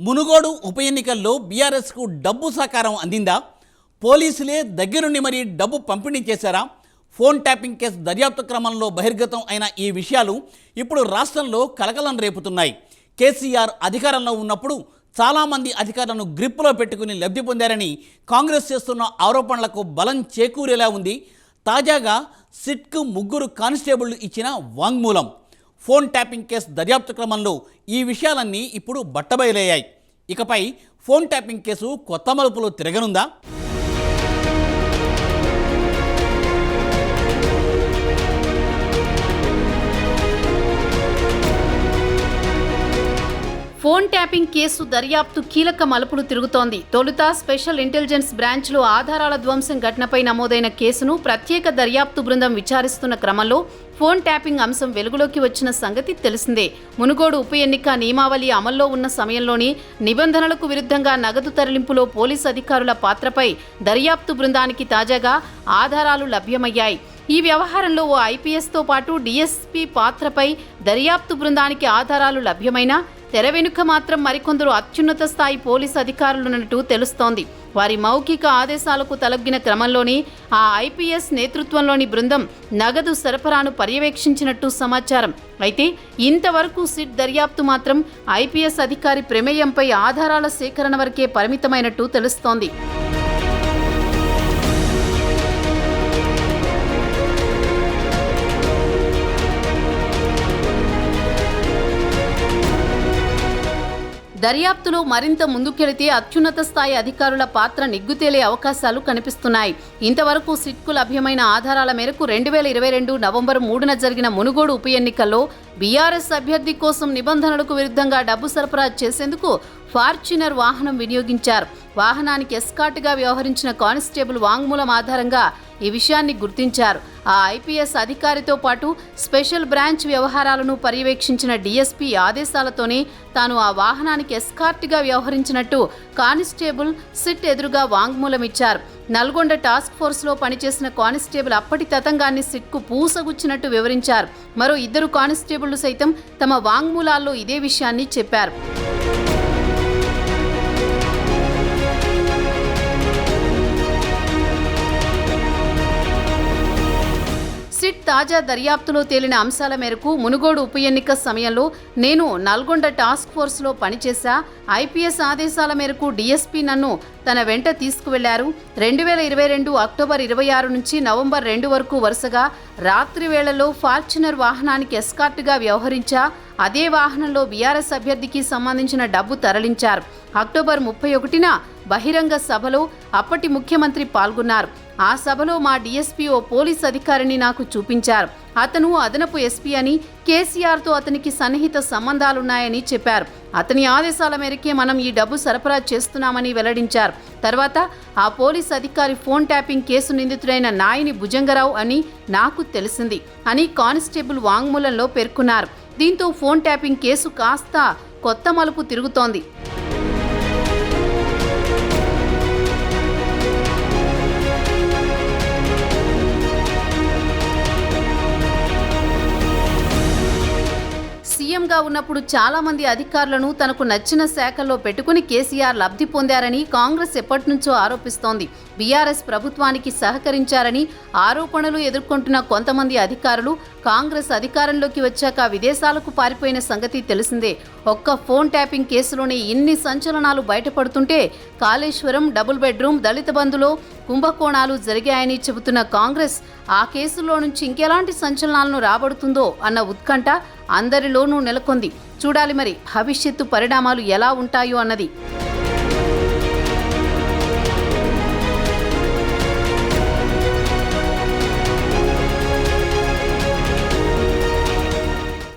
మునుగోడు ఉప ఎన్నికల్లో బీఆర్ఎస్కు డబ్బు సహకారం అందిందా? పోలీసులే దగ్గరుండి మరీ డబ్బు పంపిణీ చేశారా? ఫోన్ ట్యాపింగ్ కేసు దర్యాప్తు క్రమంలో బహిర్గతం అయిన ఈ విషయాలు ఇప్పుడు రాష్ట్రంలో కలకలం రేపుతున్నాయి. కేసీఆర్ అధికారంలో ఉన్నప్పుడు చాలామంది అధికారులను గ్రిప్పులో పెట్టుకుని లబ్ధి పొందారని కాంగ్రెస్ చేస్తున్న ఆరోపణలకు బలం చేకూరేలా ఉంది. తాజాగా సిట్కు 3 కానిస్టేబుళ్లు ఇచ్చిన వాంగ్మూలం. ఫోన్ ట్యాపింగ్ కేసు దర్యాప్తు క్రమంలో ఈ విషయాలన్నీ ఇప్పుడు బట్టబయలయ్యాయి. ఇకపై ఫోన్ ట్యాపింగ్ కేసు కొత్త మలుపులు తిరగనుందా? ఫోన్ ట్యాపింగ్ కేసు దర్యాప్తు కీలక మలుపులు తిరుగుతోంది. తొలుత స్పెషల్ ఇంటెలిజెన్స్ బ్రాంచ్లో ఆధారాల ధ్వంసం ఘటనపై నమోదైన కేసును ప్రత్యేక దర్యాప్తు బృందం విచారిస్తున్న క్రమంలో ఫోన్ ట్యాపింగ్ అంశం వెలుగులోకి వచ్చిన సంగతి తెలిసిందే. మునుగోడు ఉప ఎన్నిక నియమావళి అమల్లో ఉన్న సమయంలోని నిబంధనలకు విరుద్ధంగా నగదు తరలింపులో పోలీసు అధికారుల పాత్రపై దర్యాప్తు బృందానికి తాజాగా ఆధారాలు లభ్యమయ్యాయి. ఈ వ్యవహారంలో ఓ ఐపీఎస్తో పాటు డీఎస్పీ పాత్రపై దర్యాప్తు బృందానికి ఆధారాలు లభ్యమైనా తెర వెనుక మాత్రం మరికొందరు అత్యున్నత స్థాయి పోలీసు అధికారులున్నట్టు తెలుస్తోంది. వారి మౌఖిక ఆదేశాలకు తలగ్గిన క్రమంలోనే ఆ ఐపీఎస్ నేతృత్వంలోని బృందం నగదు సరఫరాను పర్యవేక్షించినట్టు సమాచారం. అయితే ఇంతవరకు సిట్ దర్యాప్తు మాత్రం ఐపీఎస్ అధికారి ప్రమేయంపై ఆధారాల సేకరణ వరకే పరిమితమైనట్టు తెలుస్తోంది. దర్యాప్తులో మరింత ముందుకెళితే అత్యున్నత స్థాయి అధికారుల పాత్ర నిగ్గుతేలే అవకాశాలు కనిపిస్తున్నాయి. ఇంతవరకు సిట్కు లభ్యమైన ఆధారాల మేరకు 2022 నవంబర్ 3న జరిగిన మునుగోడు ఉప ఎన్నికల్లో బీఆర్ఎస్ అభ్యర్థి కోసం నిబంధనలకు విరుద్ధంగా డబ్బు సరఫరా చేసేందుకు ఫార్చునర్ వాహనం వినియోగించారు. వాహనానికి ఎస్కార్ట్గా వ్యవహరించిన కానిస్టేబుల్ వాంగ్మూలం ఆధారంగా ఈ విషయాన్ని గుర్తించారు. ఆ ఐపీఎస్ అధికారితో పాటు స్పెషల్ బ్రాంచ్ వ్యవహారాలను పర్యవేక్షించిన డీఎస్పీ ఆదేశాలతోనే తాను ఆ వాహనానికి ఎస్కార్ట్గా వ్యవహరించినట్టు కానిస్టేబుల్ సిట్ ఎదురుగా వాంగ్మూలం ఇచ్చారు. నల్గొండ టాస్క్ ఫోర్స్లో పనిచేసిన కానిస్టేబుల్ అప్పటి తతంగాన్ని సిట్కు పూసగుచ్చినట్టు వివరించారు. మరో 2 కానిస్టేబుళ్లు సైతం తమ వాంగ్మూలాల్లో ఇదే విషయాన్ని చెప్పారు. సిట్ తాజా దర్యాప్తులో తేలిన అంశాల మేరకు మునుగోడు ఉప ఎన్నిక సమయంలో నేను నల్గొండ టాస్క్ ఫోర్స్లో పనిచేశా. ఐపీఎస్ ఆదేశాల మేరకు డీఎస్పీ నన్ను తన వెంట తీసుకువెళ్లారు. 2022 అక్టోబర్ 26 నుంచి నవంబర్ 2 వరకు వరుసగా రాత్రి వేళల్లో ఫార్చునర్ వాహనానికి ఎస్కార్ట్గా వ్యవహరించా. అదే వాహనంలో బీఆర్ఎస్ అభ్యర్థికి సంబంధించిన డబ్బు తరలించారు. అక్టోబర్ 31న బహిరంగ సభలో అప్పటి ముఖ్యమంత్రి పాల్గొన్నారు. ఆ సభలో మా డీఎస్పీ ఓ పోలీస్ అధికారిని నాకు చూపించారు. అతను అదనపు ఎస్పీ అని, కేసీఆర్తో అతనికి సన్నిహిత సంబంధాలున్నాయని చెప్పారు. అతని ఆదేశాల మేరకే మనం ఈ డబ్బు సరఫరా చేస్తున్నామని వెల్లడించారు. తర్వాత ఆ పోలీస్ అధికారి ఫోన్ ట్యాపింగ్ కేసు నిందితుడైన నాయిని భుజంగరావు అని నాకు తెలిసింది అని కానిస్టేబుల్ వాంగ్మూలంలో పేర్కొన్నారు. దీంతో ఫోన్ ట్యాపింగ్ కేసు కాస్త కొత్త మలుపు తిరుగుతోంది. సీఎంగా ఉన్నప్పుడు చాలా మంది అధికారులను తనకు నచ్చిన శాఖల్లో పెట్టుకుని కేసీఆర్ లబ్ధి పొందారని కాంగ్రెస్ ఎప్పటి నుంచో ఆరోపిస్తోంది. బీఆర్ఎస్ ప్రభుత్వానికి సహకరించారని ఆరోపణలు ఎదుర్కొంటున్న కొంతమంది అధికారులు కాంగ్రెస్ అధికారంలోకి వచ్చాక విదేశాలకు పారిపోయిన సంగతి తెలిసిందే. ఒక్క ఫోన్ ట్యాపింగ్ కేసులోనే ఇన్ని సంచలనాలు బయటపడుతుంటే కాళేశ్వరం, డబుల్ బెడ్రూమ్, దళిత బంధులో కుంభకోణాలు జరిగాయని చెబుతున్న కాంగ్రెస్ ఆ కేసులో నుంచి ఇంకెలాంటి సంచలనాలను రాబడుతుందో అన్న ఉత్కంఠ అందరిలోనూ నెలకొంది. చూడాలి మరి భవిష్యత్తు పరిణామాలు ఎలా ఉంటాయో అన్నది.